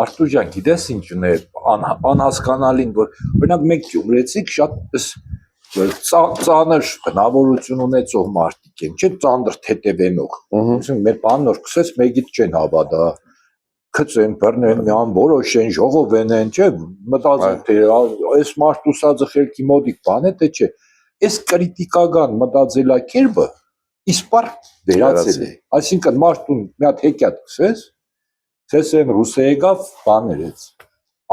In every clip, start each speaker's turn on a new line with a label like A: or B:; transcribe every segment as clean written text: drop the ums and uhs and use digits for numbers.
A: Արթուր ջան, գիտես ինչն է անհասկանալին, որ օրինակ մենք գյումրեցիք շատ ծանր բնավորություն ունեցող մարդիկ են, չէ՞ ծանր թեթևենող։ Ուսում մեր բան նոր քսես մեկից չեն հավատա։ Քծեն, բռնեն, միան որոշեն, ժողովեն, չէ՞, մտածում թե այս մարդու սա խելքի մոդիկ բան է, թե չէ։ Այս կրիտիկական մտածելակերպը իսպար վերացել է։ Այսինքն մարդուն մի հատ հեքիաթ քսես, ցեսեն ռուսը եկավ, բաներ էց,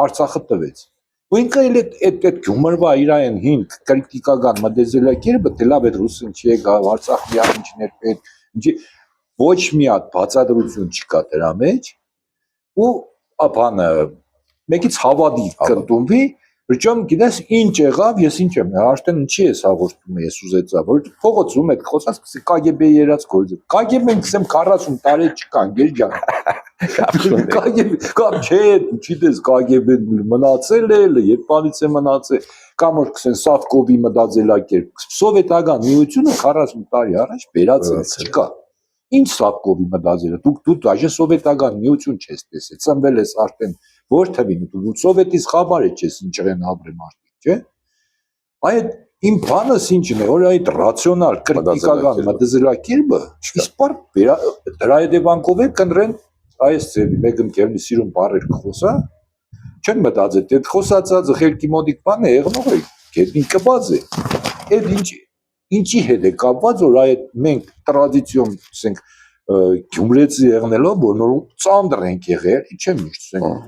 A: Արցախը տվեց։ Ու ինքը էլ այդ գումարվա իր այն հին կրիտիկական մտածելակերպը, թե լավ այդ ռուսին չի եկավ, Արցախ միան ինչներ պետք, ինչի ոչ մի հատ բացատրություն չկա դրա մեջ, ու բանը մեկից հավատի կընդունվի, Причем գիտես ինչ եղավ, ես ինչ եմ, արդեն ինչի ես հաղորդում ես ուզեցա, որ փողոցում այդ խոսած KGB երած գործը։ KGB-ն քսեմ 40 տարի չկան, գեր ջան։ KGB, կամ չէ, չիտես KGB-ն մնացել է, երբ բանից է մնացել, կամ որ քսեն Սավկովի մտածելակերպ։ Սովետական միությունը 40 տարի առաջ վերացել չկա։ Ինչ Սավկովի մտածելակերպ, դու դաժե սովետական միություն չես տեսել, ծնվել ես արդեն որ թվին դու սովետից խաբար ես ինչրեն ապրել մարդիկ, չէ՞։ Այդ իմ բանս ինչն է, որ այդ ռացիոնալ կրիտիկական մտածելակերպը իսպար դրա հետևանքով է կնդրեն այս ձևի մեկը կերնի սիրուն բառեր կխոսա, չեն մտածել, այդ խոսածածը խելքի մոդիկ բան է, եղնող է, գետնին կբաց է։ Այդ ինչի հետ է կապված, որ այդ մենք տրադիցիոն, ասենք, գյումրեցի եղնելով, որ նոր ծանր ենք եղել, չեմ միշտ ասենք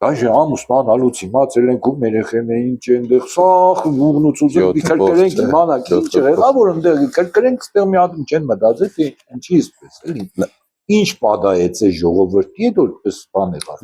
A: Դաժե ամուսնան ալուցի մացել ենք ու մեր երեխաներին չենք սախ ուղնուցում կրկրենք իմանանք ինչ եղավ որ այնտեղ կրկրենք ստեղ մի հատ չեն մտածել թե ինչի էսպես էլի ինչ պատահեց է ժողովրդի հետ որ պես բան եղավ